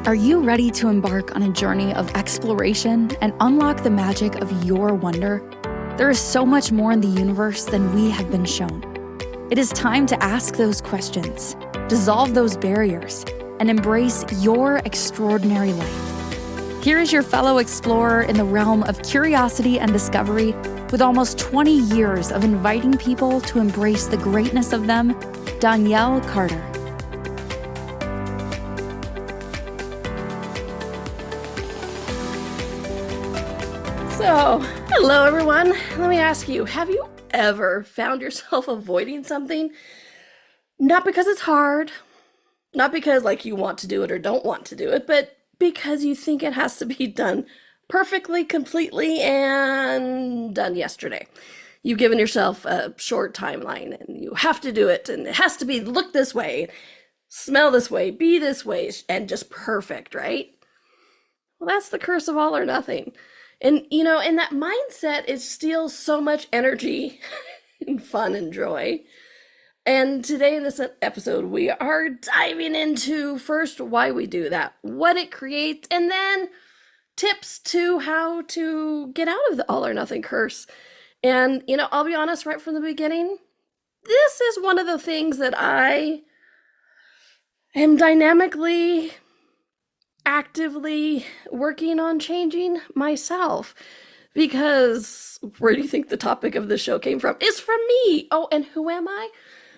Are you ready to embark on a journey of exploration and unlock the magic of your wonder? There is so much more in the universe than we have been shown. It is time to ask those questions, dissolve those barriers, and embrace your extraordinary life. Here is your fellow explorer in the realm of curiosity and discovery, with almost 20 years of inviting people to embrace the greatness of them, Donnielle Carter. So, hello everyone. Let me ask you, have you ever found yourself avoiding something? Not because it's hard, not because you want to do it or don't want to do it, but because you think it has to be done perfectly, completely, and done yesterday. You've given yourself a short timeline and you have to do it, and it has to be look this way, smell this way, be this way, and just perfect, right? Well, that's the curse of all or nothing. And, and that mindset, it steals so much energy and fun and joy. And today in this episode, we are diving into first why we do that, what it creates, and then tips to how to get out of the all or nothing curse. And, I'll be honest right from the beginning, this is one of the things that I am dynamically actively working on changing myself, because where do you think the topic of the show came from? It's from me. Oh, and who am I?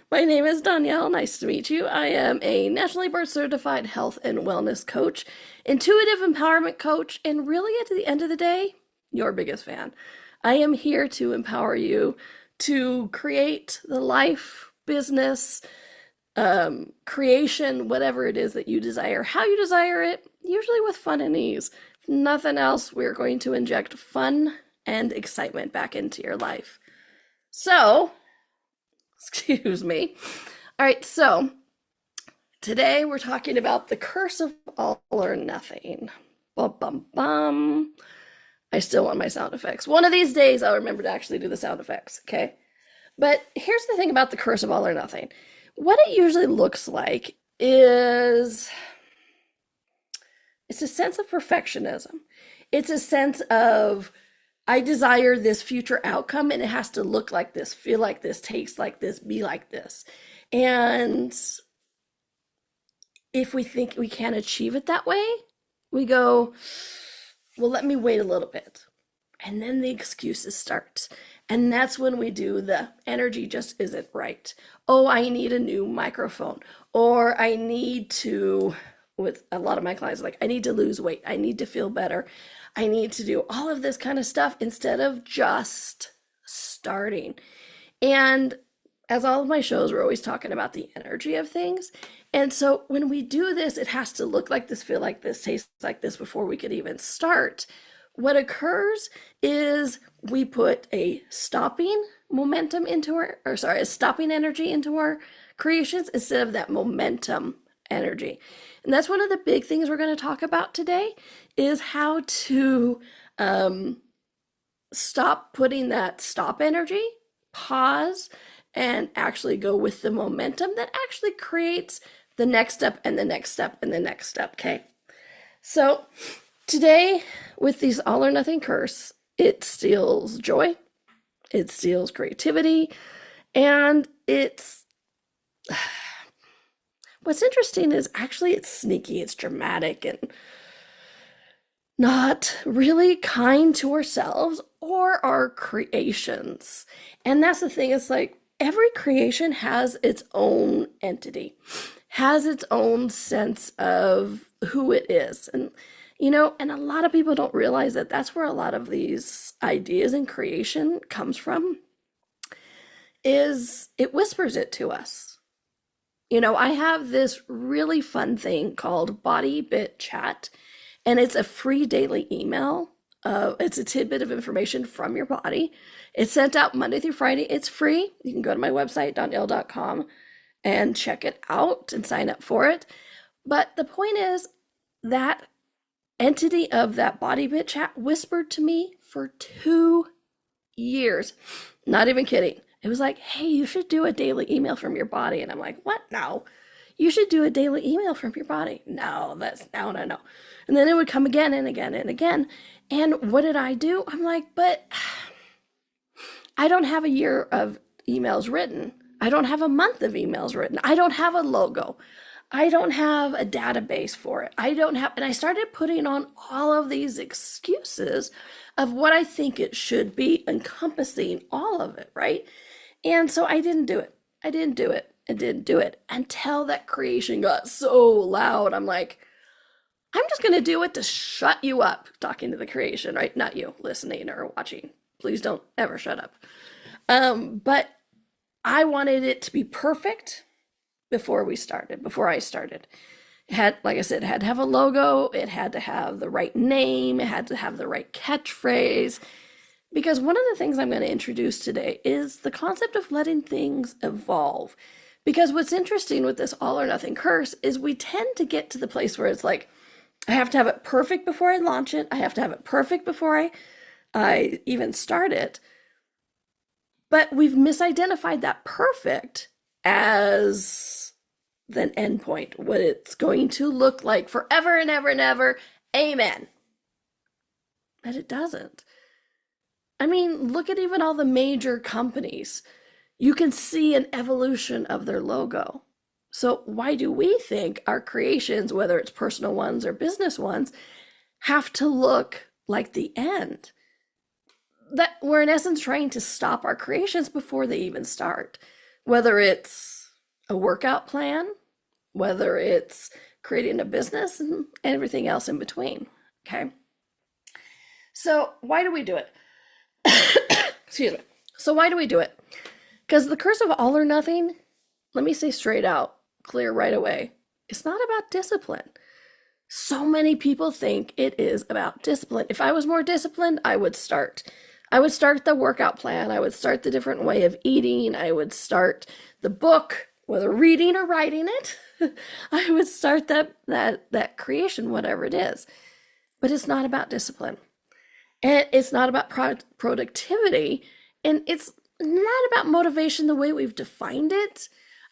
My name is Donnielle. Nice to meet you. I am a nationally board certified health and wellness coach, intuitive empowerment coach, and really at the end of the day, your biggest fan. I am here to empower you to create the life, business, creation, whatever it is that you desire, how you desire it, usually with fun and ease. If nothing else, we're going to inject fun and excitement back into your life. So, excuse me. All right, so today we're talking about the curse of all or nothing. Bum, bum, bum. I still want my sound effects. One of these days, I'll remember to actually do the sound effects, okay? But here's the thing about the curse of all or nothing. What it usually looks like is it's a sense of perfectionism. It's a sense of, I desire this future outcome and it has to look like this, feel like this, taste like this, be like this. And if we think we can't achieve it that way, we go, well, let me wait a little bit. And then the excuses start. And that's when we do the energy just isn't right. Oh, I need a new microphone. Or I need to, with a lot of my clients, I need to lose weight. I need to feel better. I need to do all of this kind of stuff instead of just starting. And as all of my shows, we're always talking about the energy of things. And so when we do this, it has to look like this, feel like this, taste like this before we could even start. What occurs is we put a stopping momentum into a stopping energy into our creations instead of that momentum energy. And that's one of the big things we're going to talk about today, is how to stop putting that stop energy, pause, and actually go with the momentum that actually creates the next step and the next step and the next step, okay? So today, with these all or nothing curse, it steals joy, it steals creativity, and what's interesting is actually it's sneaky, it's dramatic, and not really kind to ourselves or our creations. And that's the thing, it's every creation has its own entity, has its own sense of who it is. And and a lot of people don't realize that that's where a lot of these ideas and creation comes from, is it whispers it to us. I have this really fun thing called Body Bit Chat, and it's a free daily email. It's a tidbit of information from your body. It's sent out Monday through Friday. It's free. You can go to my website, donnielle.com, and check it out and sign up for it. But the point is that entity of that Body Bit Chat whispered to me for 2 years. Not even kidding. It was hey, you should do a daily email from your body. And I'm like, what? No. you should do a daily email from your body. No, that's no, no, no. And then it would come again and again and again. And what did I do? I'm like, but I don't have a year of emails written. I don't have a month of emails written. I don't have a logo. I don't have a database for it. And I started putting on all of these excuses of what I think it should be, encompassing all of it, right? And so I didn't do it. I didn't do it. I didn't do it until that creation got so loud. I'm like, I'm just going to do it to shut you up, talking to the creation, right? Not you listening or watching. Please don't ever shut up. But I wanted it to be perfect before I started. It had, like I said, it had to have a logo. It had to have the right name. It had to have the right catchphrase. Because one of the things I'm going to introduce today is the concept of letting things evolve. Because what's interesting with this all or nothing curse is we tend to get to the place where it's like, I have to have it perfect before I launch it. I have to have it perfect before I even start it. But we've misidentified that perfect as the endpoint, what it's going to look like forever and ever and ever. Amen. But it doesn't. I mean, look at even all the major companies. You can see an evolution of their logo. So why do we think our creations, whether it's personal ones or business ones, have to look like the end? That we're in essence trying to stop our creations before they even start. Whether it's a workout plan, whether it's creating a business, and everything else in between. Okay. So why do we do it? Excuse me. So why do we do it? Because the curse of all or nothing, let me say straight out, clear right away, it's not about discipline. So many people think it is about discipline. If I was more disciplined, I would start the workout plan. I would start the different way of eating. I would start the book, whether reading or writing it. I would start that creation, whatever it is. But it's not about discipline. And it's not about productivity. And it's not about motivation the way we've defined it.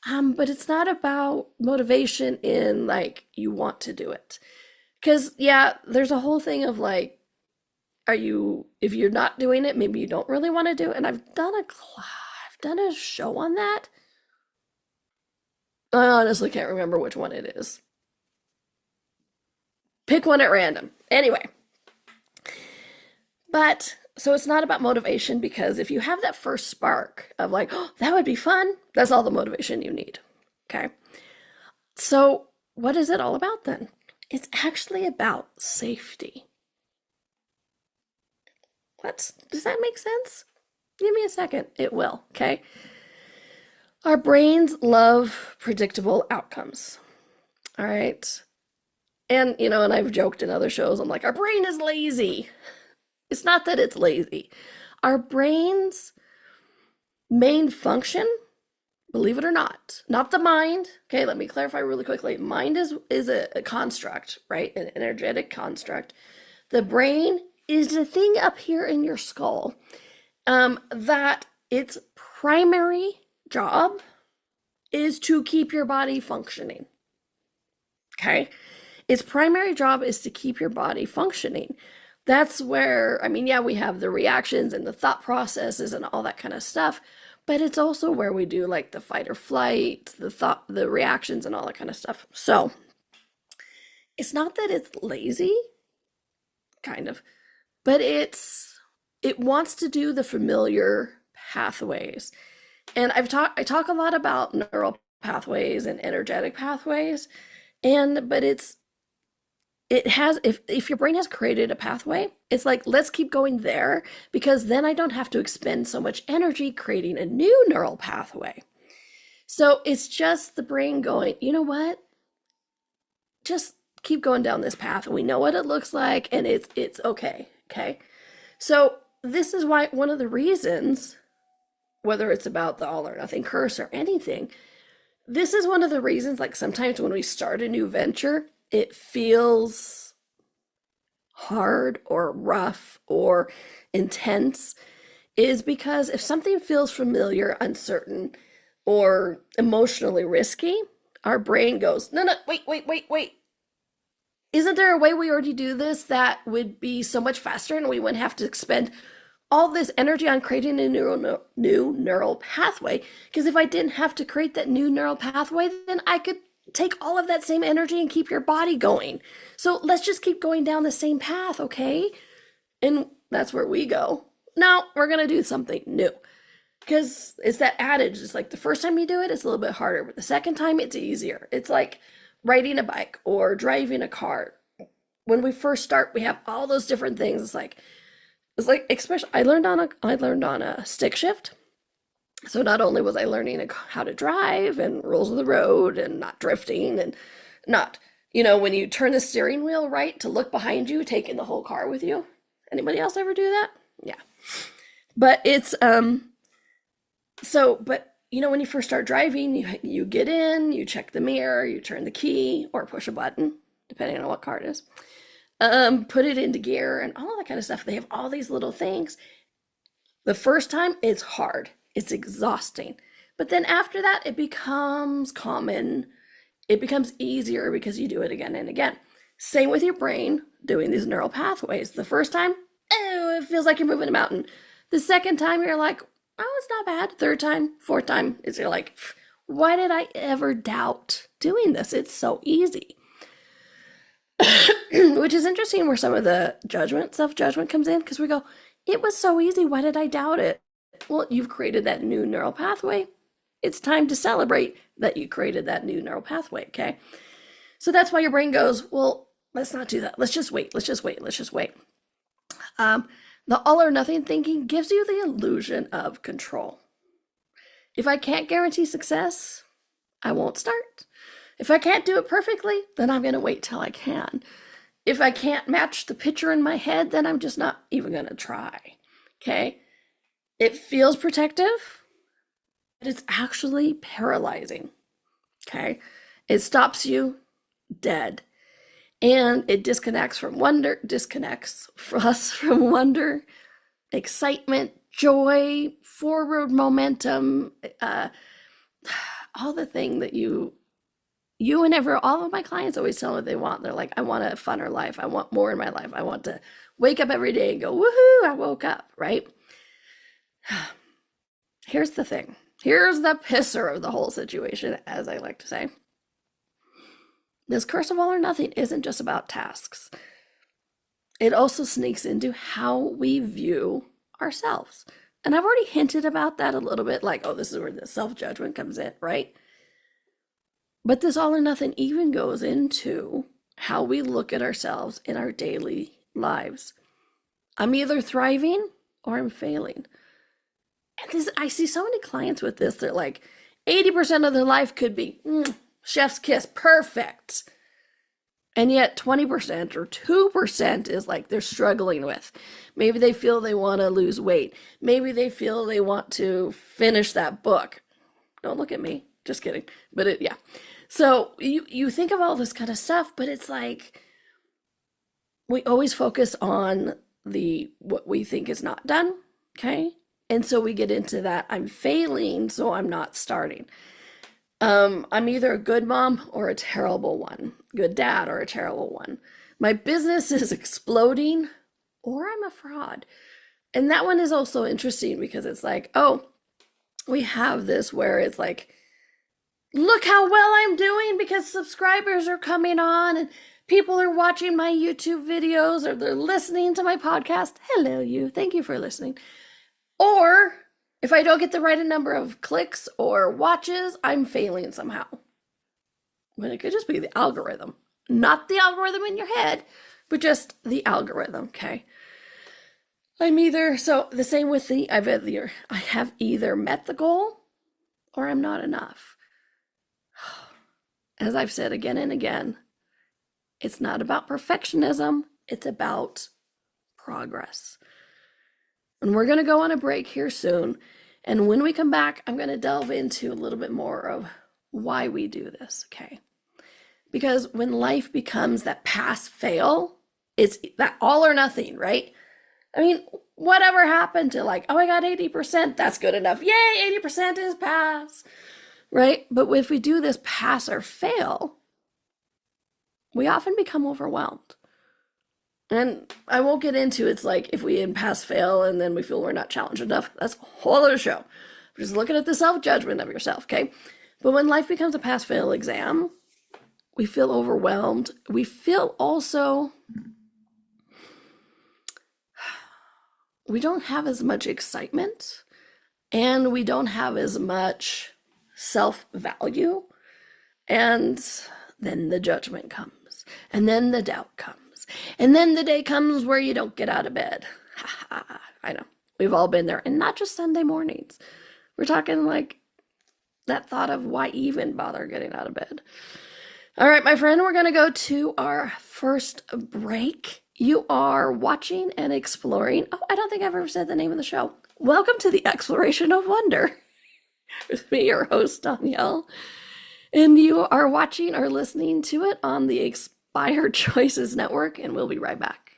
But it's not about motivation in like you want to do it. Because, yeah, there's a whole thing of like, if you're not doing it, maybe you don't really want to do it. And I've done a show on that. I honestly can't remember which one it is. Pick one at random. Anyway. But, so it's not about motivation, because if you have that first spark of like, oh, that would be fun, that's all the motivation you need. Okay. So what is it all about then? It's actually about safety. Does that make sense? Give me a second. It will. Okay. Our brains love predictable outcomes. All right. And, and I've joked in other shows, I'm like, our brain is lazy. It's not that it's lazy. Our brain's main function, believe it or not the mind. Okay, let me clarify really quickly. Mind is a construct, right? An energetic construct. The brain is the thing up here in your skull that its primary job is to keep your body functioning. Okay? Its primary job is to keep your body functioning. That's where, we have the reactions and the thought processes and all that kind of stuff, but it's also where we do like the fight or flight, the reactions and all that kind of stuff. So it's not that it's lazy, kind of, but it wants to do the familiar pathways. And I talk a lot about neural pathways and energetic pathways, but it has, if your brain has created a pathway, it's like, let's keep going there, because then I don't have to expend so much energy creating a new neural pathway. So it's just the brain going, you know what? Just keep going down this path. We know what it looks like, and it's okay. Okay. So this is why one of the reasons, whether it's about the all or nothing curse or anything, this is one of the reasons, like sometimes when we start a new venture, it feels hard or rough or intense, is because if something feels familiar, uncertain, or emotionally risky, our brain goes, no, no, wait. Isn't there a way we already do this that would be so much faster and we wouldn't have to expend all this energy on creating a new neural pathway? Because if I didn't have to create that new neural pathway, then I could take all of that same energy and keep your body going. So let's just keep going down the same path, okay? And that's where we go. Now we're going to do something new. Because it's that adage. It's like the first time you do it, it's a little bit harder. But the second time, it's easier. It's like riding a bike or driving a car. When we first start, we have all those different things. It's like especially I learned on a stick shift. So not only was I learning how to drive and rules of the road and not drifting and not, when you turn the steering wheel right to look behind you, taking the whole car with you. Anybody else ever do that? Yeah. But it's when you first start driving, you get in, you check the mirror, you turn the key or push a button, depending on what car it is. Put it into gear and all that kind of stuff. They have all these little things. The first time it's hard. It's exhausting. But then after that, it becomes common. It becomes easier because you do it again and again. Same with your brain doing these neural pathways. The first time, it feels like you're moving a mountain. The second time, you're like, oh, it's not bad. Third time, fourth time, you're like, why did I ever doubt doing this? It's so easy. Which is interesting where some of the self-judgment comes in, because we go, it was so easy. Why did I doubt it? Well, you've created that new neural pathway. It's time to celebrate that you created that new neural pathway, okay? So that's why your brain goes, well, let's not do that. Let's just wait. The all or nothing thinking gives you the illusion of control. If I can't guarantee success, I won't start. If I can't do it perfectly, then I'm going to wait till I can. If I can't match the picture in my head, then I'm just not even going to try. Okay? It feels protective, but it's actually paralyzing. Okay? It stops you dead. And it disconnects us from wonder, excitement, joy, forward momentum, all the thing that all of my clients always tell me what they want. They're like, I want a funner life. I want more in my life. I want to wake up every day and go, woohoo, I woke up, right? Here's the thing. Here's the pisser of the whole situation, as I like to say. This curse of all or nothing isn't just about tasks. It also sneaks into how we view ourselves. And I've already hinted about that a little bit, like, oh, this is where the self-judgment comes in, right? But this all or nothing even goes into how we look at ourselves in our daily lives. I'm either thriving or I'm failing. And I see so many clients with this. They're like, 80% of their life could be chef's kiss, perfect. And yet 20% or 2% is like they're struggling with. Maybe they feel they want to lose weight. Maybe they feel they want to finish that book. Don't look at me. Just kidding. But yeah. So you think of all this kind of stuff, but it's like we always focus on what we think is not done. Okay. And so we get into that. I'm failing, so I'm not starting. I'm either a good mom or a terrible one, good dad or a terrible one. My business is exploding or I'm a fraud. And that one is also interesting because it's like, oh, we have this where it's like, look how well I'm doing because subscribers are coming on and people are watching my YouTube videos or they're listening to my podcast. Hello, you. Thank you for listening. Or if I don't get the right number of clicks or watches, I'm failing somehow. But it could just be the algorithm. Not the algorithm in your head, but just the algorithm, okay? So the same with I have either met the goal or I'm not enough. As I've said again and again, it's not about perfectionism, it's about progress. And we're going to go on a break here soon. And when we come back, I'm going to delve into a little bit more of why we do this, okay? Because when life becomes that pass fail, it's that all or nothing, right? I mean, whatever happened to like, oh, I got 80%, that's good enough. Yay, 80% is pass. right? But if we do this pass or fail, we often become overwhelmed. And I won't get into it's like if we pass fail and then we feel we're not challenged enough. That's a whole other show. We're just looking at the self-judgment of yourself, okay? But when life becomes a pass-fail exam, we feel overwhelmed. We feel also we don't have as much excitement and we don't have as much self-value. And then the judgment comes, and then the doubt comes. And then the day comes where you don't get out of bed. I know. We've all been there. And not just Sunday mornings. We're talking like that thought of why even bother getting out of bed. All right, my friend, we're going to go to our first break. You are watching and exploring. Oh, I don't think I've ever said the name of the show. Welcome to the Exploration of Wonder. With me, your host, Donnielle. And you are watching or listening to it on the Inspired Choices Network, and we'll be right back.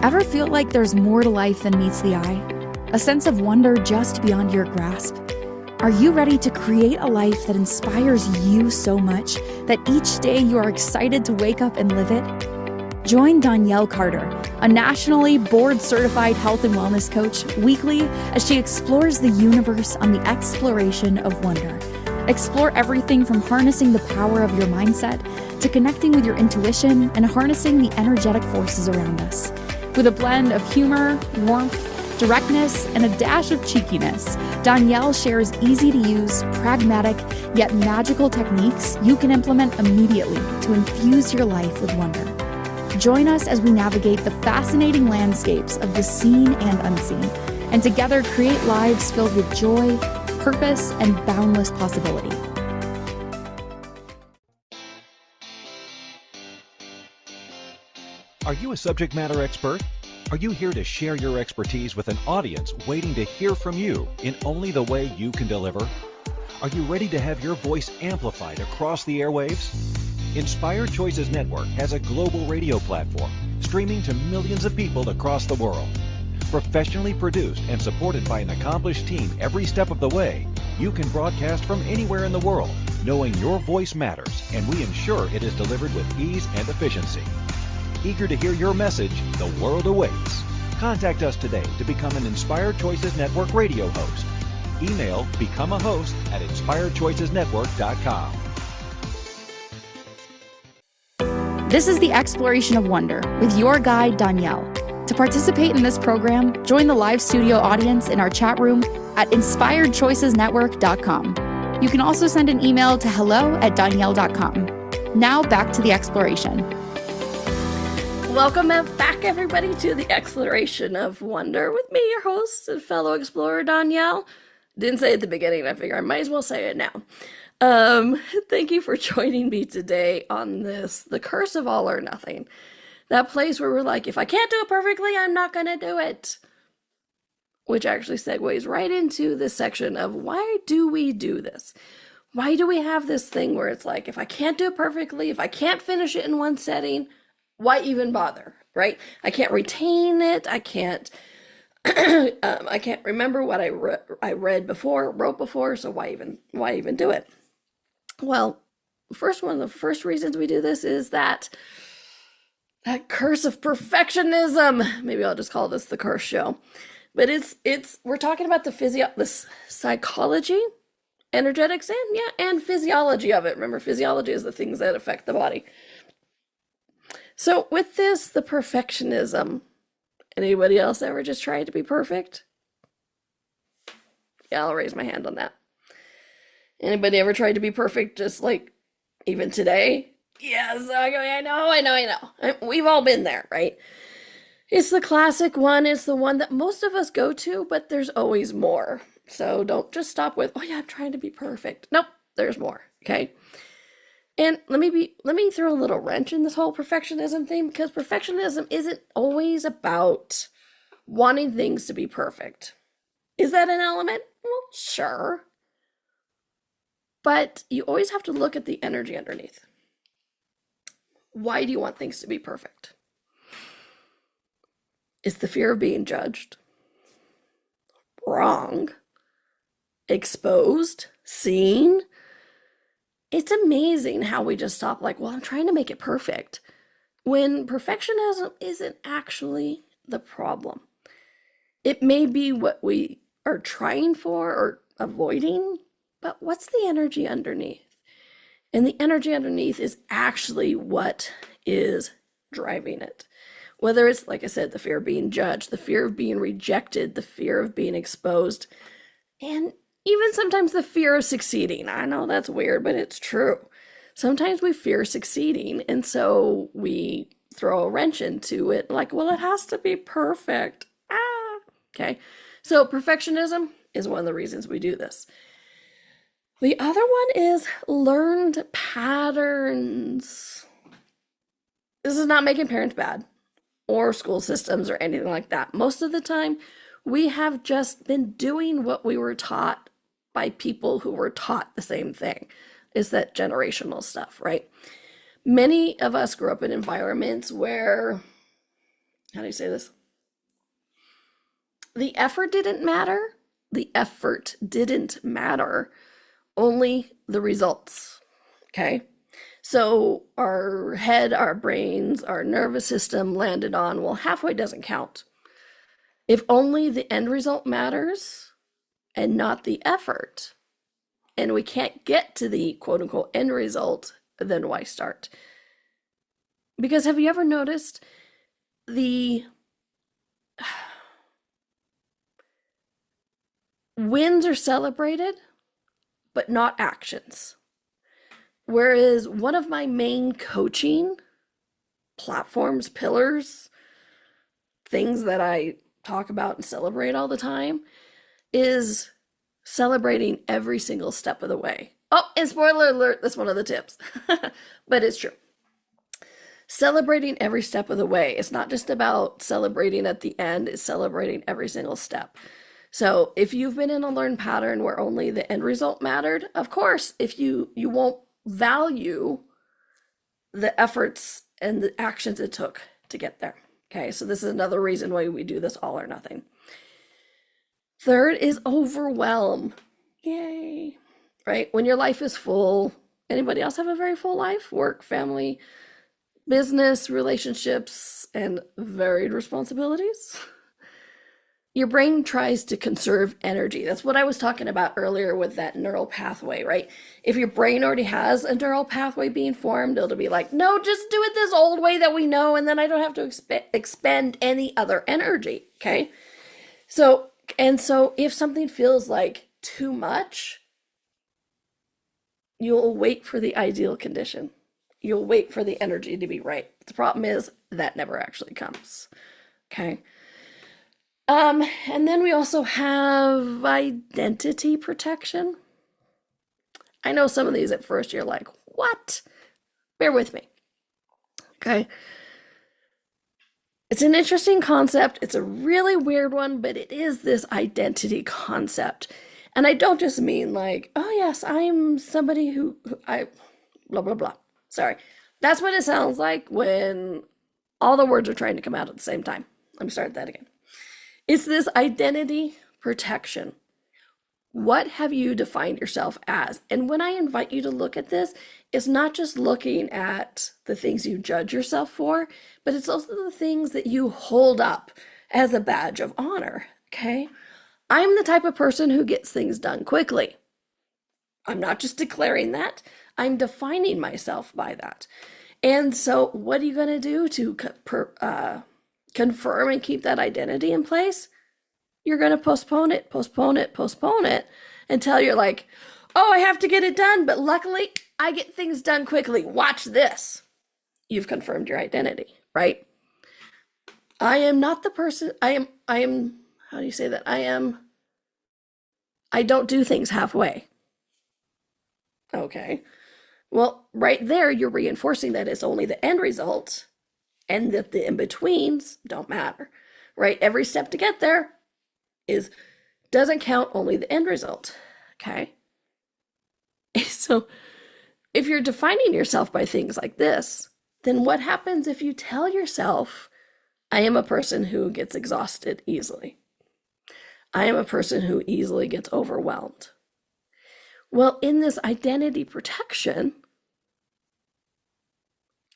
Ever feel like there's more to life than meets the eye? A sense of wonder just beyond your grasp? Are you ready to create a life that inspires you so much that each day you are excited to wake up and live it? Join Donnielle Carter, a nationally board-certified health and wellness coach, weekly as she explores the universe on the exploration of wonder. Explore everything from harnessing the power of your mindset to connecting with your intuition and harnessing the energetic forces around us. With a blend of humor, warmth, directness, and a dash of cheekiness, Donnielle shares easy-to-use, pragmatic, yet magical techniques you can implement immediately to infuse your life with wonder. Join us as we navigate the fascinating landscapes of the seen and unseen, and together create lives filled with joy, purpose, and boundless possibility. Are you a subject matter expert? Are you here to share your expertise with an audience waiting to hear from you in only the way you can deliver? Are you ready to have your voice amplified across the airwaves? Inspired Choices Network has a global radio platform streaming to millions of people across the world. Professionally produced and supported by an accomplished team every step of the way, you can broadcast from anywhere in the world, knowing your voice matters, and we ensure it is delivered with ease and efficiency. Eager to hear your message, the world awaits. Contact us today to become an Inspired Choices Network radio host. Email become a host at inspiredchoicesnetwork.com. This is the Exploration of Wonder with your guide, Donnielle. To participate in this program, join the live studio audience in our chat room at inspiredchoicesnetwork.com. You can also send an email to hello@donnielle.com. Now back to the exploration. Welcome back, everybody, to the Exploration of Wonder with me, your host and fellow explorer, Donnielle. Didn't say it at the beginning. I figure I might as well say it now. Thank you for joining me today on this, the curse of all or nothing. That place where we're like, if I can't do it perfectly, I'm not going to do it. Which actually segues right into this section of why do we do this? Why do we have this thing where it's like, if I can't do it perfectly, if I can't finish it in one setting, why even bother, right? I can't retain it. I can't I can't remember what I read before, wrote before, so why even do it? Well, one of the first reasons we do this is that curse of perfectionism. Maybe I'll just call this the curse show. But we're talking about the psychology, energetics, and physiology of it. Remember, physiology is the things that affect the body. So with this, the perfectionism, anybody else ever just tried to be perfect? Yeah, I'll raise my hand on that. Anybody ever tried to be perfect just like even today? Yes, I know. We've all been there, right? It's the classic one. It's the one that most of us go to, but there's always more. So don't just stop with, oh yeah, I'm trying to be perfect. Nope, there's more, okay? And let me throw a little wrench in this whole perfectionism thing, because perfectionism isn't always about wanting things to be perfect. Is that an element? Well, sure. But you always have to look at the energy underneath. Why do you want things to be perfect? Is the fear of being judged, wrong, exposed, seen, it's amazing how we just stop like, well, I'm trying to make it perfect, when perfectionism isn't actually the problem. It may be what we are trying for or avoiding, but what's the energy underneath? And the energy underneath is actually what is driving it. Whether it's, like I said, the fear of being judged, the fear of being rejected, the fear of being exposed, and even sometimes the fear of succeeding. I know that's weird, but it's true. Sometimes we fear succeeding, and so we throw a wrench into it, like, well, it has to be perfect. Okay. So perfectionism is one of the reasons we do this. The other one is learned patterns. This is not making parents bad or school systems or anything like that. Most of the time, we have just been doing what we were taught by people who were taught the same thing. Is that generational stuff, right? Many of us grew up in environments where, how do you say this? The effort didn't matter. The effort didn't matter. Only the results, okay? So our head, our brains, our nervous system landed on, well, halfway doesn't count. If only the end result matters and not the effort, and we can't get to the quote unquote end result, then why start? Because have you ever noticed the wins are celebrated, but not actions? Whereas one of my main coaching platforms, pillars, things that I talk about and celebrate all the time is celebrating every single step of the way. Oh, and spoiler alert, that's one of the tips, but it's true. Celebrating every step of the way. It's not just about celebrating at the end, it's celebrating every single step. So if you've been in a learned pattern where only the end result mattered, of course, if you won't value the efforts and the actions it took to get there. Okay, so this is another reason why we do this all or nothing. Third is overwhelm. Yay. Right? When your life is full, anybody else have a very full life? Work, family, business, relationships, and varied responsibilities? Your brain tries to conserve energy. That's what I was talking about earlier with that neural pathway, right? If your brain already has a neural pathway being formed, it'll be like, no, just do it this old way that we know, and then I don't have to expend any other energy, okay? So if something feels like too much, you'll wait for the ideal condition. You'll wait for the energy to be right. The problem is that never actually comes, okay? And then we also have identity protection. I know some of these at first you're like, what? Bear with me. Okay. It's an interesting concept. It's a really weird one, but it is this identity concept. And I don't just mean like, oh yes, I'm somebody who I, blah, blah, blah. Sorry. That's what it sounds like when all the words are trying to come out at the same time. Let me start that again. It's this identity protection. What have you defined yourself as? And when I invite you to look at this, it's not just looking at the things you judge yourself for, but it's also the things that you hold up as a badge of honor, okay? I'm the type of person who gets things done quickly. I'm not just declaring that, I'm defining myself by that. And so what are you going to do to confirm and keep that identity in place? You're going to postpone it until you're like, oh, I have to get it done, but luckily I get things done quickly. Watch this. You've confirmed your identity, right? I am not the person, I am, how do you say that? I don't do things halfway. Okay. Well, right there, you're reinforcing that it's only the end result and that the in-betweens don't matter, right? Every step to get there doesn't count, only the end result, okay? So if you're defining yourself by things like this, then what happens if you tell yourself, I am a person who gets exhausted easily. I am a person who easily gets overwhelmed. Well, in this identity protection,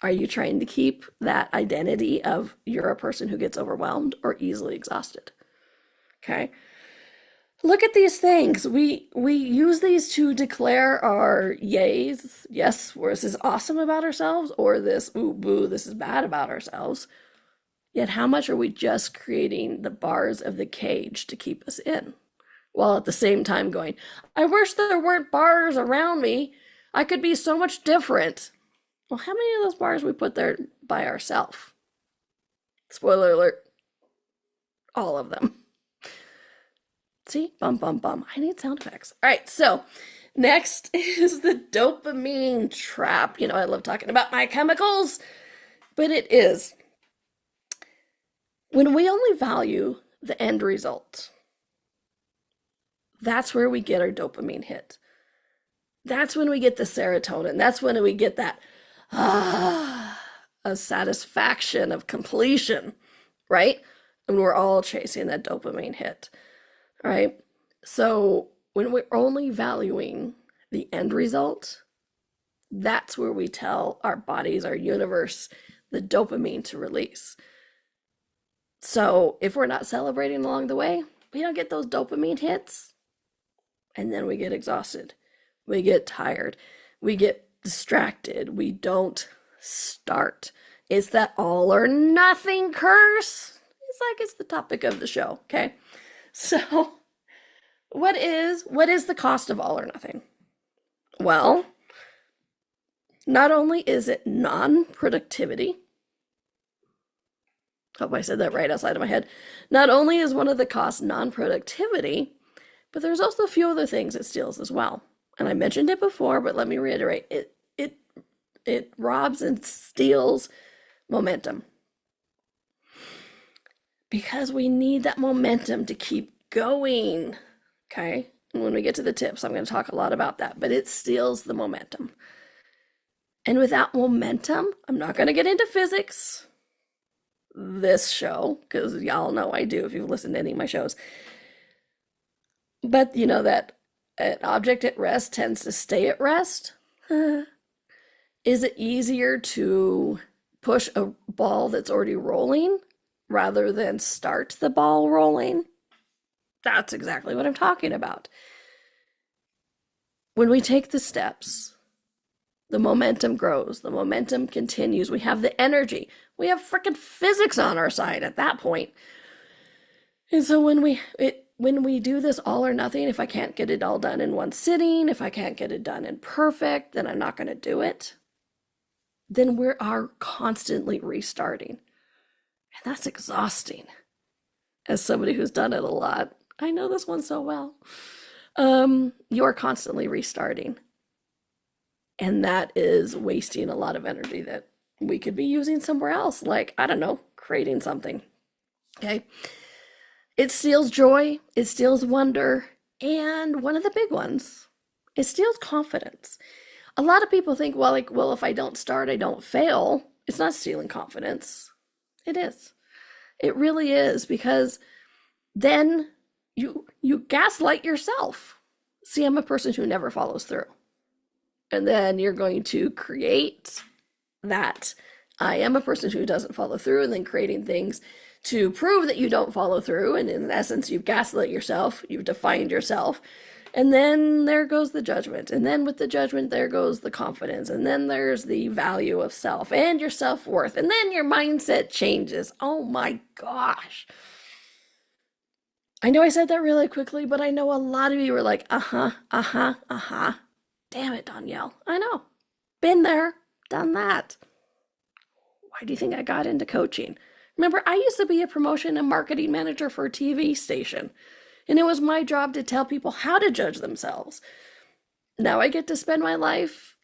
are you trying to keep that identity of you're a person who gets overwhelmed or easily exhausted? Okay. Look at these things. We use these to declare our yays, yes, where this is awesome about ourselves, or this, ooh, boo, this is bad about ourselves. Yet how much are we just creating the bars of the cage to keep us in? While at the same time going, I wish there weren't bars around me. I could be so much different. Well, how many of those bars we put there by ourselves? Spoiler alert, all of them. See? Bum, bum, bum. I need sound effects. All right, so next is the dopamine trap. I love talking about my chemicals, but it is. When we only value the end result, that's where we get our dopamine hit. That's when we get the serotonin. That's when we get that a satisfaction of completion, right? And we're all chasing that dopamine hit, right? So when we're only valuing the end result, that's where we tell our bodies, our universe, the dopamine to release. So if we're not celebrating along the way, we don't get those dopamine hits. And then we get exhausted. We get tired. We get distracted. We don't start. It's that all or nothing curse. It's like it's the topic of the show, okay? So what is the cost of all or nothing? Well, not only is it non-productivity, hope I said that right outside of my head. Not only is one of the costs non-productivity, but there's also a few other things it steals as well. And I mentioned it before, but let me reiterate. It robs and steals momentum. Because we need that momentum to keep going. Okay? And when we get to the tips, I'm going to talk a lot about that. But it steals the momentum. And without momentum, I'm not going to get into physics this show, because y'all know I do if you've listened to any of my shows. But you know that an object at rest tends to stay at rest. Is it easier to push a ball that's already rolling rather than start the ball rolling? That's exactly what I'm talking about. When we take the steps, the momentum grows, the momentum continues, we have the energy, we have freaking physics on our side at that point. And so when we do this all or nothing, if I can't get it all done in one sitting, if I can't get it done in perfect, then I'm not going to do it. Then we are constantly restarting. And that's exhausting. As somebody who's done it a lot, I know this one so well. You are constantly restarting. And that is wasting a lot of energy that we could be using somewhere else, like, I don't know, creating something. Okay? It steals joy, it steals wonder, and one of the big ones, it steals confidence. A lot of people think, well, if I don't start, I don't fail. It's not stealing confidence. It is. It really is, because then you gaslight yourself. See, I'm a person who never follows through. And then you're going to create that. I am a person who doesn't follow through, and then creating things to prove that you don't follow through. And in essence, you've gaslit yourself, you've defined yourself. And then there goes the judgment. And then with the judgment, there goes the confidence. And then there's the value of self and your self-worth. And then your mindset changes. Oh my gosh. I know I said that really quickly, but I know a lot of you were like, Damn it, Donnielle. I know. Been there, done that. Why do you think I got into coaching? Remember, I used to be a promotion and marketing manager for a TV station. And it was my job to tell people how to judge themselves. Now I get to spend my life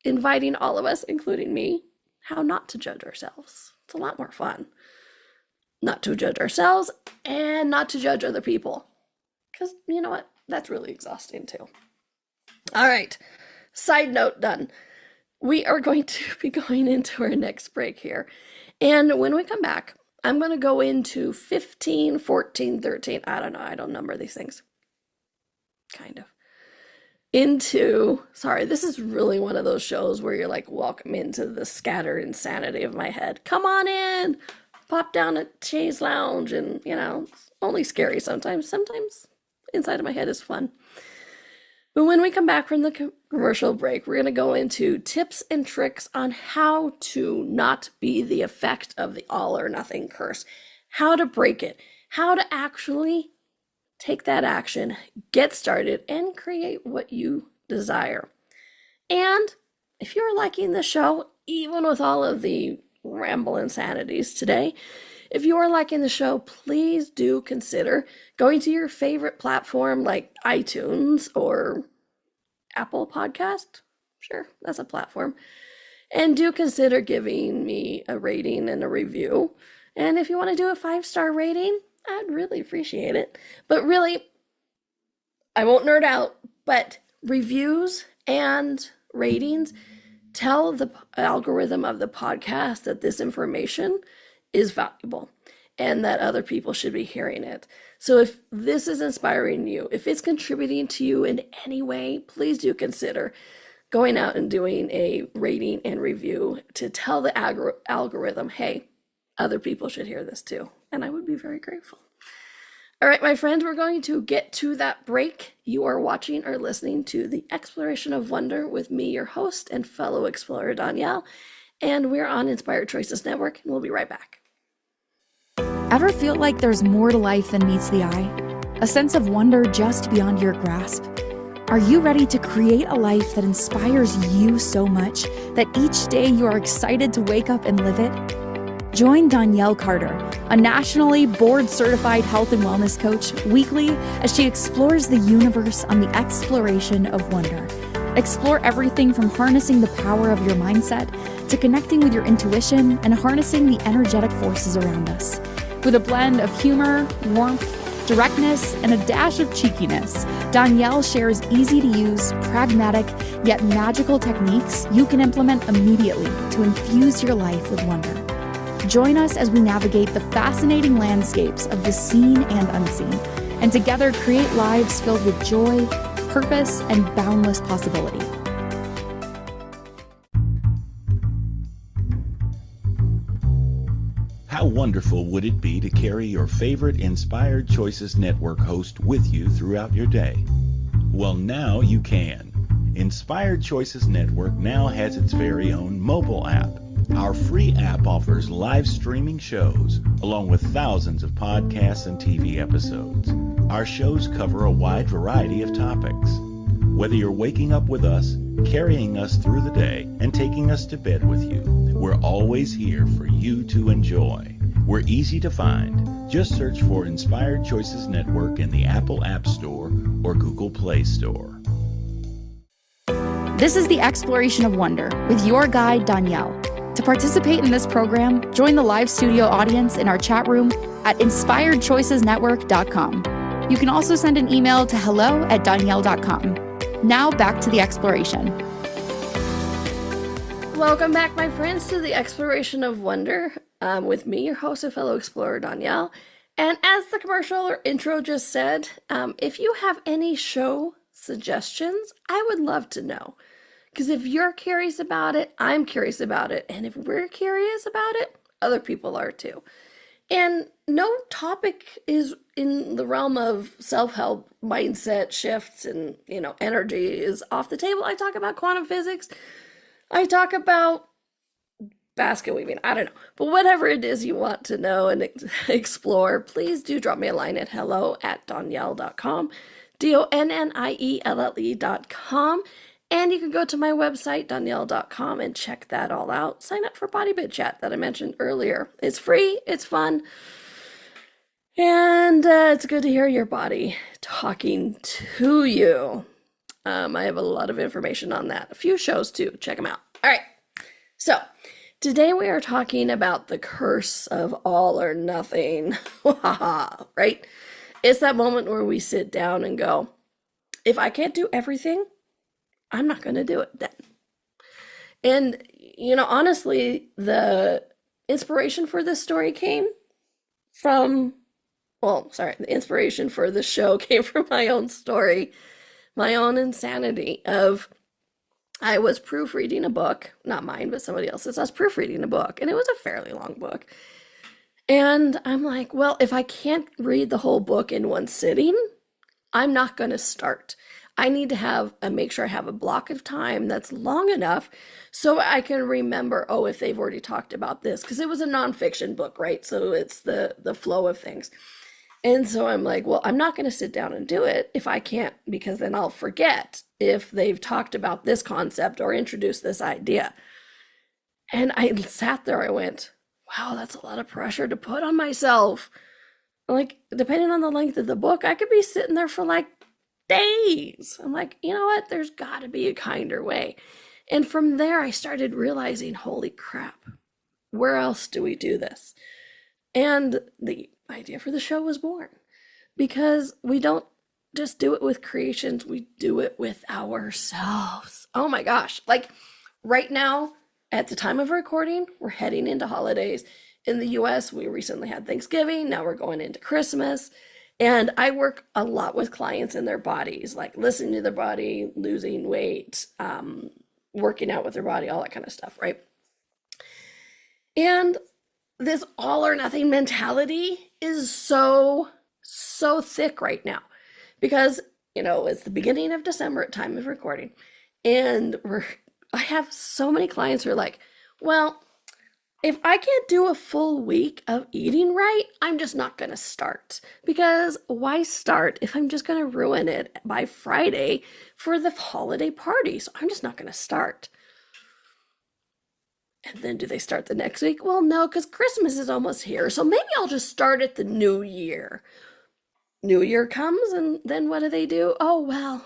inviting all of us, including me, how not to judge ourselves. It's a lot more fun. Not to judge ourselves and not to judge other people. Because you know what? That's really exhausting too. All right. Side note done. We are going to be going into our next break here. And when we come back, I'm going to go into 15, 14, 13. I don't know. I don't number these things. Kind of. this is really one of those shows where you're like, welcome into the scattered insanity of my head. Come on in, pop down at Shay's Lounge, and it's only scary sometimes. Sometimes inside of my head is fun. But when we come back from the commercial break, we're going to go into tips and tricks on how to not be the effect of the all or nothing curse, how to break it, how to actually take that action, get started, and create what you desire. And if you're liking the show, even with all of the ramble insanities today, if you are liking the show, please do consider going to your favorite platform like iTunes or Apple Podcast. Sure, that's a platform. And do consider giving me a rating and a review. And if you want to do a 5-star rating, I'd really appreciate it. But really, I won't nerd out, but reviews and ratings tell the algorithm of the podcast that this information is valuable and that other people should be hearing it. So if this is inspiring you, if it's contributing to you in any way, please do consider going out and doing a rating and review to tell the algorithm, hey, other people should hear this too. And I would be very grateful. All right, my friends, we're going to get to that break. You are watching or listening to The Exploration of Wonder with me, your host and fellow explorer, Donnielle. And we're on Inspired Choices Network, and we'll be right back. Ever feel like there's more to life than meets the eye? A sense of wonder just beyond your grasp? Are you ready to create a life that inspires you so much that each day you are excited to wake up and live it? Join Donnielle Carter, a nationally board-certified health and wellness coach, weekly as she explores the universe on the exploration of wonder. Explore everything from harnessing the power of your mindset to connecting with your intuition and harnessing the energetic forces around us. With a blend of humor, warmth, directness, and a dash of cheekiness, Donnielle shares easy-to-use, pragmatic, yet magical techniques you can implement immediately to infuse your life with wonder. Join us as we navigate the fascinating landscapes of the seen and unseen, and together create lives filled with joy, purpose, and boundless possibility. How wonderful would it be to carry your favorite Inspired Choices Network host with you throughout your day? Well, now you can. Inspired Choices Network now has its very own mobile app. Our free app offers live streaming shows, along with thousands of podcasts and TV episodes. Our shows cover a wide variety of topics. Whether you're waking up with us, carrying us through the day, and taking us to bed with you, we're always here for you to enjoy. We're easy to find. Just search for Inspired Choices Network in the Apple App Store or Google Play Store. This is The Exploration of Wonder with your guide, Donnielle. To participate in this program, join the live studio audience in our chat room at inspiredchoicesnetwork.com. You can also send an email to hello@donnielle.com. Now back to the exploration. Welcome back, my friends, to The Exploration of Wonder with me, your host and fellow explorer, Donnielle. And as the commercial or intro just said, if you have any show suggestions, I would love to know. Because if you're curious about it, I'm curious about it. And if we're curious about it, other people are too. And no topic is in the realm of self-help, mindset shifts, and, energy is off the table. I talk about quantum physics. I talk about basket weaving. I don't know. But whatever it is you want to know and explore, please do drop me a line at hello@donnielle.com, DONNIELLE.com. And you can go to my website, donnielle.com, and check that all out. Sign up for Body Bit Chat that I mentioned earlier. It's free, it's fun, and it's good to hear your body talking to you. I have a lot of information on that. A few shows too. Check them out. All right. So today we are talking about the curse of all or nothing. Right? It's that moment where we sit down and go, if I can't do everything, I'm not going to do it then. And, honestly, the inspiration for this story came from, the inspiration for this show came from my own story. my own insanity of, I was proofreading a book, not mine, but somebody else's. I was proofreading a book, and it was a fairly long book. And I'm like, well, if I can't read the whole book in one sitting, I'm not going to start. I need to make sure I have a block of time that's long enough so I can remember, oh, if they've already talked about this, because it was a nonfiction book, right? So it's the flow of things. And so I'm like, well, I'm not going to sit down and do it if I can't, because then I'll forget if they've talked about this concept or introduced this idea. And I sat there, I went, wow, that's a lot of pressure to put on myself. Like, depending on the length of the book, I could be sitting there for like days. I'm like, you know what? There's got to be a kinder way. And from there, I started realizing, holy crap, where else do we do this? And the idea for the show was born, because we don't just do it with creations, we do it with ourselves. Oh my gosh. Like right now, at the time of recording, we're heading into holidays. In the US, we recently had Thanksgiving. Now we're going into Christmas. And I work a lot with clients in their bodies, like listening to their body, losing weight, working out with their body, all that kind of stuff, right? And this all or nothing mentality is so thick right now, because, it's the beginning of December at time of recording. And I have so many clients who are like, well, if I can't do a full week of eating right, I'm just not going to start. Because why start if I'm just going to ruin it by Friday for the holiday party? So I'm just not going to start. And then do they start the next week? Well, no, because Christmas is almost here. So maybe I'll just start at the new year. New year comes, and then what do? Oh, well,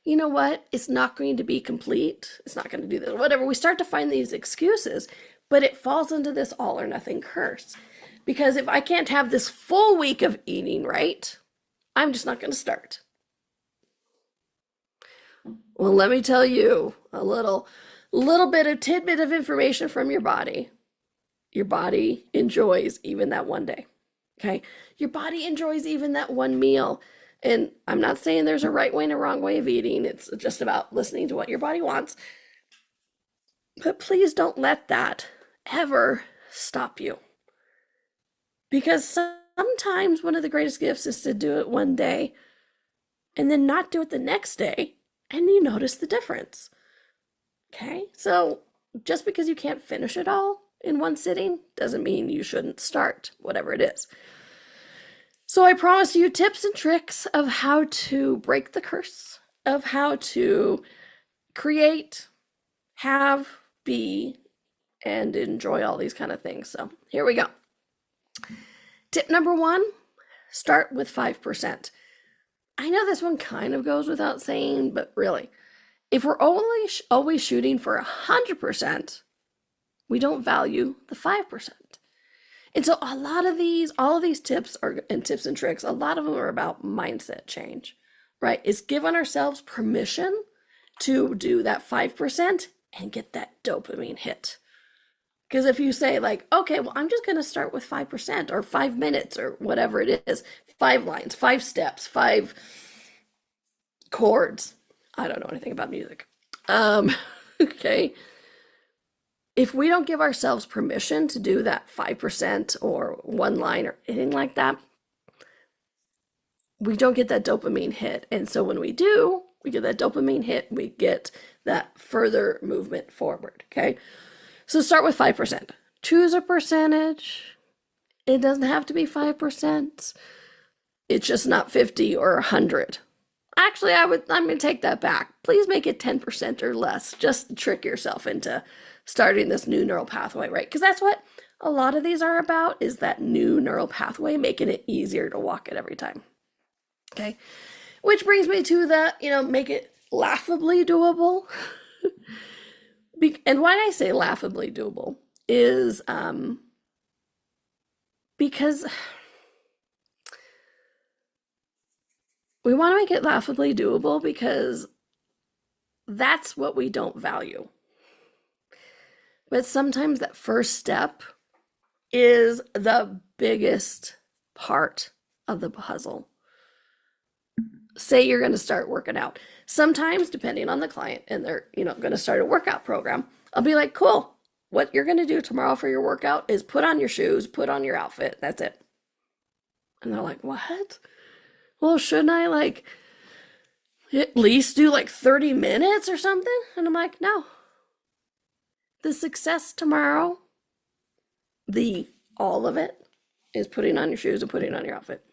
you know what? It's not going to be complete. It's not going to do this, whatever. We start to find these excuses. But it falls into this all or nothing curse. Because if I can't have this full week of eating right, I'm just not going to start. Well, let me tell you a little bit of tidbit of information from your body. Your body enjoys even that one day. Okay? Your body enjoys even that one meal. And I'm not saying there's a right way and a wrong way of eating. It's just about listening to what your body wants. But please don't let that ever stop you. Because sometimes one of the greatest gifts is to do it one day and then not do it the next day, and you notice the difference. Okay? So just because you can't finish it all in one sitting doesn't mean you shouldn't start, whatever it is. So I promise you tips and tricks of how to break the curse, of how to create, have, be, and enjoy all these kind of things. So here we go. Tip number 1, start with 5%. I know this one kind of goes without saying, but really, if we're always shooting for 100%, we don't value the 5%. And so all of these tips and tricks, a lot of them are about mindset change, right? It's giving ourselves permission to do that 5% and get that dopamine hit. Because if you say like, okay, well, I'm just going to start with 5% or 5 minutes or whatever it is, 5 lines, 5 steps, 5 chords. I don't know anything about music. Okay. If we don't give ourselves permission to do that 5% or 1 line or anything like that, we don't get that dopamine hit. And so when we do, we get that dopamine hit, we get that further movement forward. Okay. So start with 5%. Choose a percentage. It doesn't have to be 5%. It's just not 50 or 100. Actually, I'm going to take that back. Please make it 10% or less. Just trick yourself into starting this new neural pathway, right? Because that's what a lot of these are about, is that new neural pathway, making it easier to walk it every time. Okay. Which brings me to the, make it laughably doable. And why I say laughably doable is because we want to make it laughably doable, because that's what we don't value. But sometimes that first step is the biggest part of the puzzle. say you're going to start working out. Sometimes, depending on the client, and they're, going to start a workout program, I'll be like, cool, what you're going to do tomorrow for your workout is put on your shoes, put on your outfit. That's it. And they're like, what? Well, shouldn't I at least do 30 minutes or something? And I'm like, no. The success tomorrow, all of it, is putting on your shoes and putting on your outfit.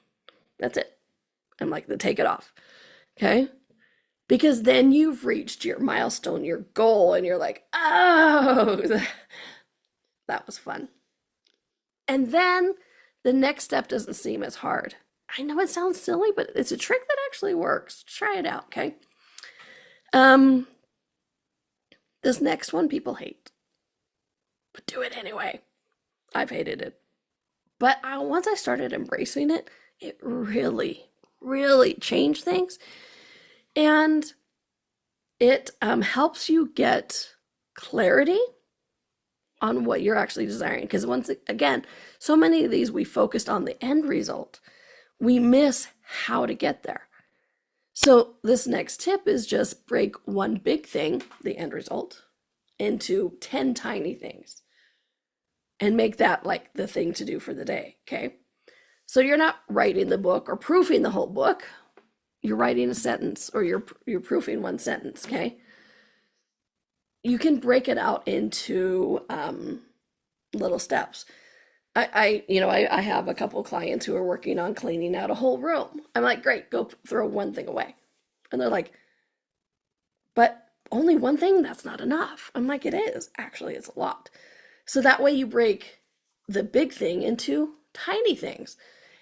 That's it. I'm like, take it off. Okay? Because then you've reached your milestone, your goal, and you're like, oh, that was fun. And then the next step doesn't seem as hard. I know it sounds silly, but it's a trick that actually works. Try it out, okay? This next one people hate. But do it anyway. I've hated it. But once I started embracing it, it really, really changed things. And it helps you get clarity on what you're actually desiring. Because once again, so many of these we focused on the end result. We miss how to get there. So this next tip is just break one big thing, the end result, into 10 tiny things. And make that the thing to do for the day, okay? So you're not writing the book or proofing the whole book. You're writing a sentence, or you're proofing one sentence, okay? You can break it out into little steps. I have a couple clients who are working on cleaning out a whole room. I'm like, great, go throw one thing away. And they're like, but only one thing? That's not enough. I'm like, it is. Actually, it's a lot. So that way you break the big thing into tiny things.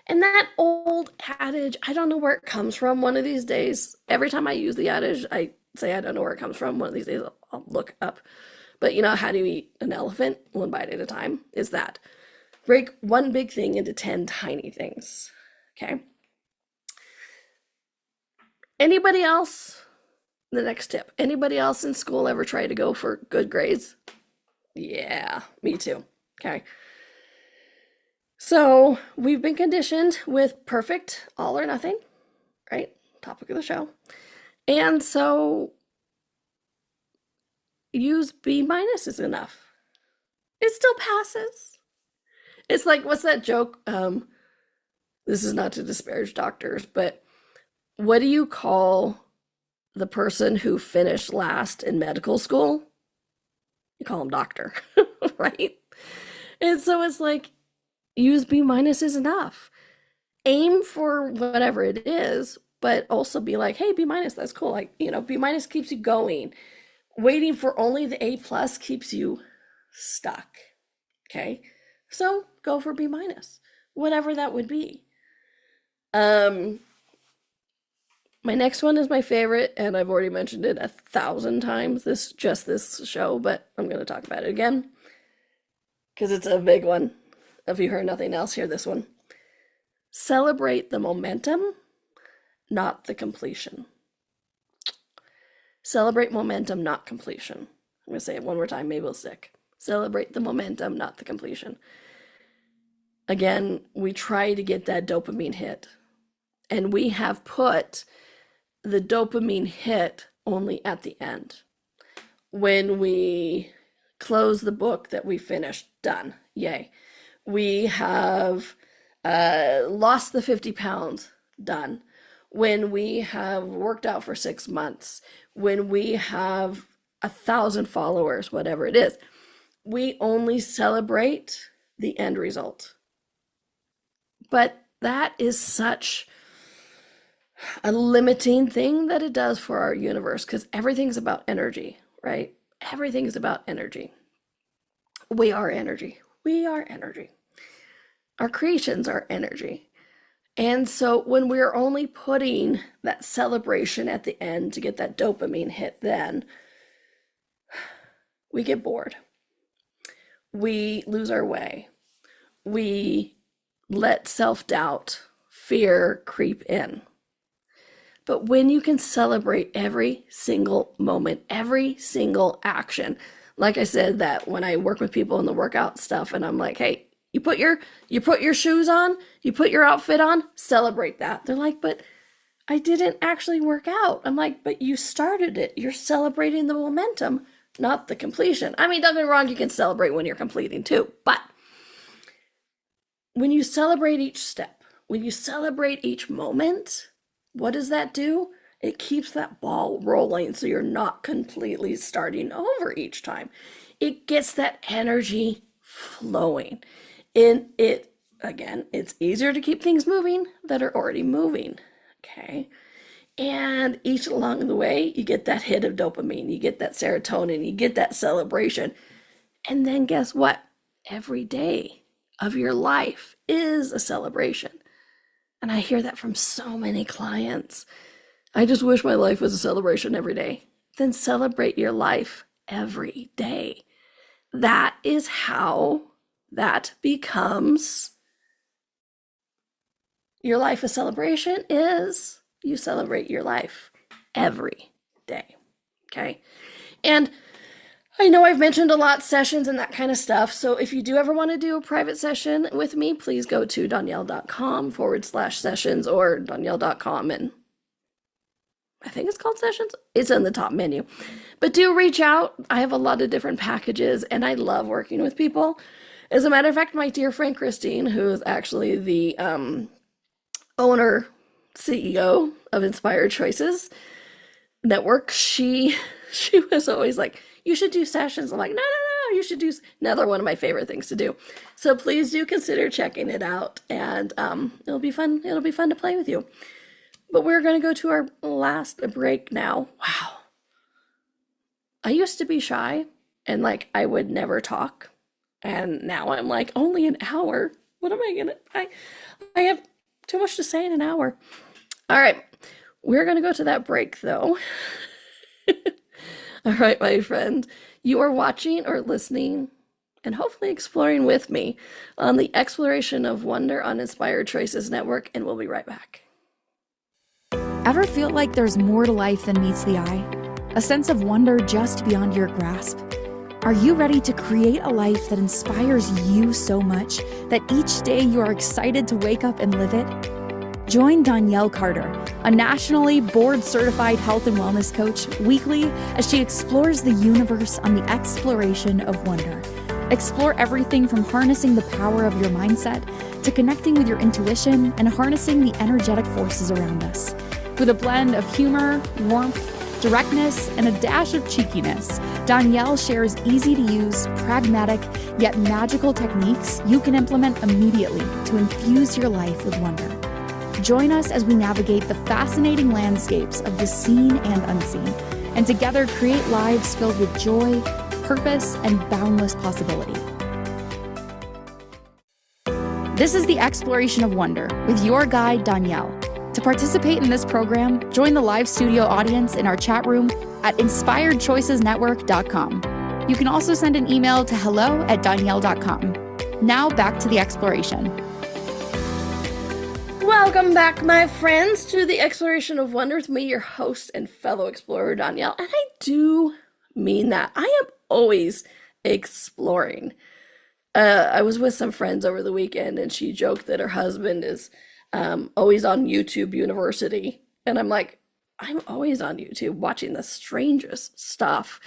And that old adage, I don't know where it comes from. One of these days, every time I use the adage, I say I don't know where it comes from. One of these days, I'll look up. But how do you eat an elephant? One bite at a time. Is that. Break one big thing into 10 tiny things. Okay? Anybody else? The next tip. Anybody else in school ever try to go for good grades? Yeah, me too. Okay. So we've been conditioned with perfect, all or nothing, right? Topic of the show. And so use B- is enough. It still passes. It's like, what's that joke? This is not to disparage doctors, but what do you call the person who finished last in medical school? You call them doctor, right? And so it's like, use B- is enough. Aim for whatever it is, but also be like, hey, B-, that's cool. B- keeps you going. Waiting for only the A+ keeps you stuck. Okay? So go for B-, whatever that would be. My next one is my favorite, and I've already mentioned it 1,000 times this show, but I'm going to talk about it again because it's a big one. If you heard nothing else, hear this one. Celebrate the momentum, not the completion. Celebrate momentum, not completion. I'm going to say it one more time, maybe it'll stick. Celebrate the momentum, not the completion. Again, we try to get that dopamine hit, and we have put the dopamine hit only at the end. When we close the book that we finished, done, yay. We have lost the 50 pounds, done. When we have worked out for 6 months, when we have 1,000 followers, whatever it is, we only celebrate the end result. But that is such a limiting thing that it does for our universe, because everything's about energy, right? Everything's about energy. We are energy. We are energy. Our creations are energy. And so when we're only putting that celebration at the end to get that dopamine hit, then we get bored. We lose our way. We let self-doubt, fear creep in. But when you can celebrate every single moment, every single action, like I said, that when I work with people in the workout stuff, and I'm like, hey, you put your shoes on, you put your outfit on, celebrate that. They're like, but I didn't actually work out. I'm like, but you started it. You're celebrating the momentum, not the completion. I mean, don't get me wrong, you can celebrate when you're completing too, but when you celebrate each step, when you celebrate each moment, what does that do? It keeps that ball rolling so you're not completely starting over each time. It gets that energy flowing. And again, it's easier to keep things moving that are already moving. Okay. And each along the way, you get that hit of dopamine, you get that serotonin, you get that celebration. And then guess what? Every day of your life is a celebration. And I hear that from so many clients. I just wish my life was a celebration every day. Then celebrate your life every day. That is how that becomes your life a celebration, is you celebrate your life every day. Okay. And I know I've mentioned a lot sessions and that kind of stuff. So if you do ever want to do a private session with me, please go to Donnielle.com/sessions or Donnielle.com, and I think it's called sessions. It's in the top menu. But do reach out. I have a lot of different packages and I love working with people. As a matter of fact, my dear friend Christine, who is actually the owner, CEO of Inspired Choices Network, she was always like, you should do sessions. I'm like, no, you should do another one of my favorite things to do. So please do consider checking it out, and it'll be fun. It'll be fun to play with you. But we're going to go to our last break now. Wow. I used to be shy and like I would never talk. And now I'm like, only an hour. What am I going to, I have too much to say in an hour. All right. We're going to go to that break though. All right, my friend, you are watching or listening and hopefully exploring with me on the Exploration of Wonder on Inspired Choices Network, and we'll be right back. Ever feel like there's more to life than meets the eye? A sense of wonder just beyond your grasp? Are you ready to create a life that inspires you so much that each day you are excited to wake up and live it? Join Donnielle Carter, a nationally board-certified health and wellness coach, weekly as she explores the universe on the exploration of wonder. Explore everything from harnessing the power of your mindset to connecting with your intuition and harnessing the energetic forces around us. With a blend of humor, warmth, directness, and a dash of cheekiness, Donnielle shares easy-to-use, pragmatic, yet magical techniques you can implement immediately to infuse your life with wonder. Join us as we navigate the fascinating landscapes of the seen and unseen, and together create lives filled with joy, purpose, and boundless possibility. This is the Exploration of Wonder with your guide, Donnielle. To participate in this program, join the live studio audience in our chat room at inspiredchoicesnetwork.com. You can also send an email to hello@donnielle.com. Now back to the exploration. Welcome back, my friends, to the Exploration of Wonder with me, your host and fellow explorer, Donnielle. And I do mean that. I am always exploring. I was with some friends over the weekend, and she joked that her husband is always on YouTube University. And I'm like, I'm always on YouTube watching the strangest stuff.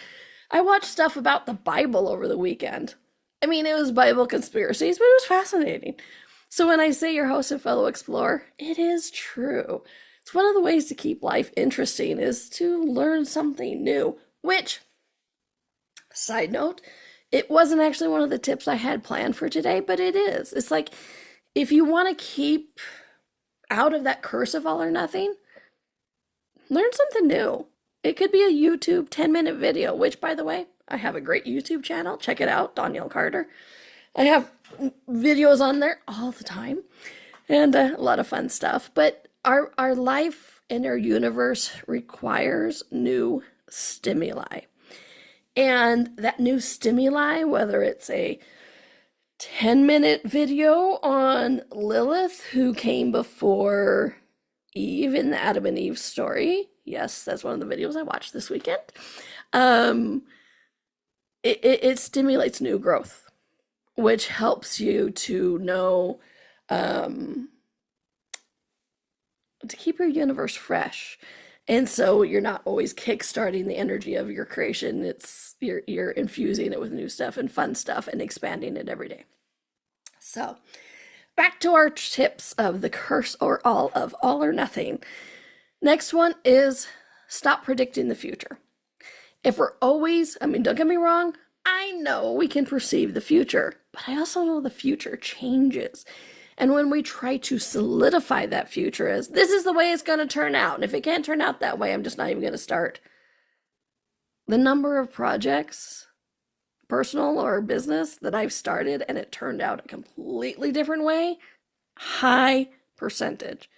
I watched stuff about the Bible over the weekend. I mean, it was Bible conspiracies, but it was fascinating. So when I say your host and fellow explorer, it is true. It's one of the ways to keep life interesting is to learn something new, which, side note, it wasn't actually one of the tips I had planned for today, but it is. It's like, if you want to keep out of that curse of all or nothing, learn something new. It could be a YouTube 10-minute video, which, by the way, I have a great YouTube channel. Check it out, Donnielle Carter. I have videos on there all the time and a lot of fun stuff. But our life and our universe requires new stimuli. And that new stimuli, whether it's a 10-minute video on Lilith, who came before Eve in the Adam and Eve story. Yes, that's one of the videos I watched this weekend. It stimulates new growth, which helps you to know to keep your universe fresh. And so you're not always kickstarting the energy of your creation. You're infusing it with new stuff and fun stuff and expanding it every day. So back to our tips of the curse or all or nothing. Next one is stop predicting the future. If we're always, don't get me wrong, I know we can perceive the future, but I also know the future changes. And when we try to solidify that future as this is the way it's going to turn out, and if it can't turn out that way, I'm just not even going to start. The number of projects, personal or business, that I've started and it turned out a completely different way, high percentage.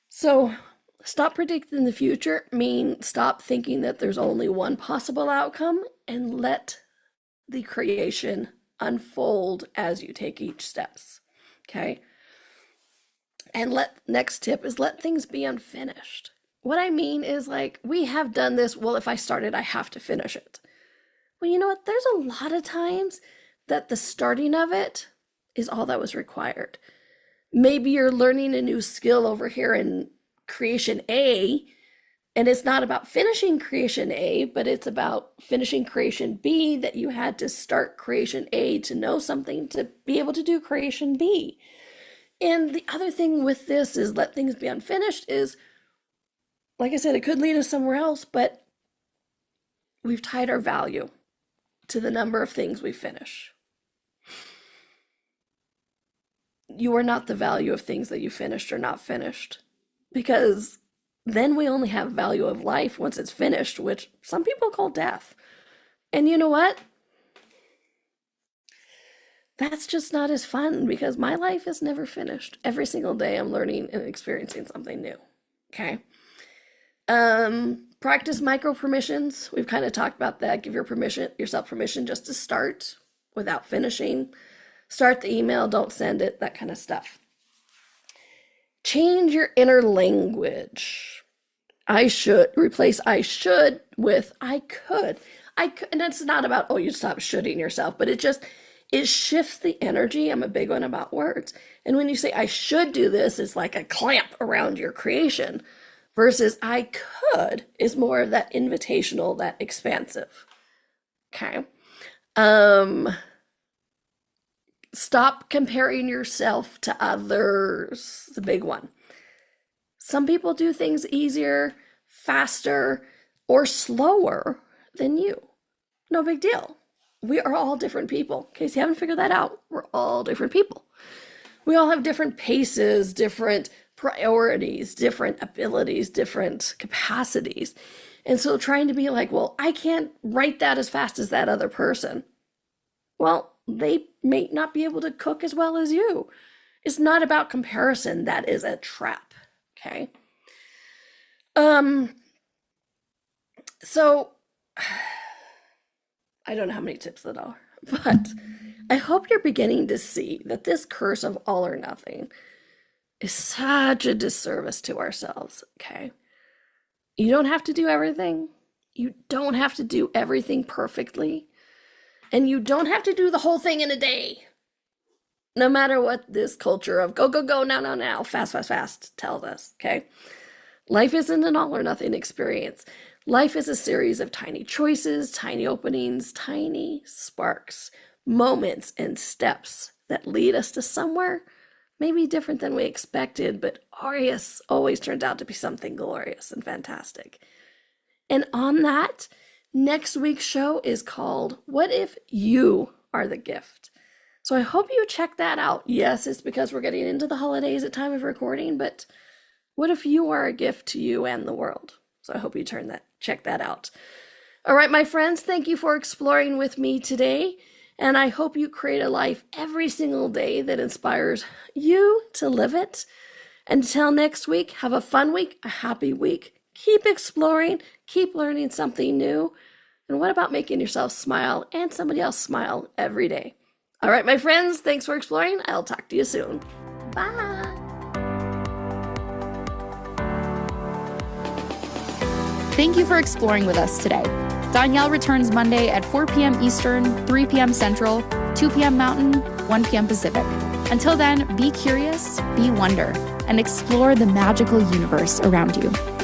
So stop predicting the future stop thinking that there's only one possible outcome and let the creation unfold as you take each steps. Okay. And next tip is let things be unfinished. What I mean is we have done this. Well, if I started, I have to finish it. Well, you know what? There's a lot of times that the starting of it is all that was required. Maybe you're learning a new skill over here in creation A, and it's not about finishing creation A, but it's about finishing creation B, that you had to start creation A to know something to be able to do creation B. And the other thing with this is let things be unfinished is, like I said, it could lead us somewhere else, but we've tied our value to the number of things we finish. You are not the value of things that you finished or not finished, because then we only have value of life once it's finished, which some people call death. And you know what? That's just not as fun, because my life is never finished. Every single day I'm learning and experiencing something new. Okay. Practice micro permissions. We've kind of talked about that. Give yourself permission just to start without finishing. Start the email, don't send it, that kind of stuff. Change your inner language. Replace I should with I could. And that's not about, you stop shoulding yourself, but it shifts the energy. I'm a big one about words. And when you say I should do this, it's like a clamp around your creation, versus I could is more of that invitational, that expansive. Okay. Stop comparing yourself to others. It's a big one. Some people do things easier, faster, or slower than you. No big deal. We are all different people. In case you haven't figured that out, we're all different people. We all have different paces, different priorities, different abilities, different capacities. And so trying to be like, well, I can't write that as fast as that other person. Well, they may not be able to cook as well as you. It's not about comparison. That is a trap. Okay. So I don't know how many tips that are, but I hope you're beginning to see that this curse of all or nothing is such a disservice to ourselves. Okay. You don't have to do everything. You don't have to do everything perfectly. And you don't have to do the whole thing in a day. No matter what this culture of go, now, fast tells us, okay? Life isn't an all or nothing experience. Life is a series of tiny choices, tiny openings, tiny sparks, moments, and steps that lead us to somewhere maybe different than we expected, but always turns out to be something glorious and fantastic. And on that, next week's show is called What If You Are the Gift? So I hope you check that out. Yes, it's because we're getting into the holidays at time of recording, but what if you are a gift to you and the world? So I hope you check that out. All right, my friends, thank you for exploring with me today. And I hope you create a life every single day that inspires you to live it. Until next week, have a fun week, a happy week. Keep exploring, keep learning something new. And what about making yourself smile and somebody else smile every day? All right, my friends, thanks for exploring. I'll talk to you soon. Bye. Thank you for exploring with us today. Donnielle returns Monday at 4 p.m. Eastern, 3 p.m. Central, 2 p.m. Mountain, 1 p.m. Pacific. Until then, be curious, be wonder. and explore the magical universe around you.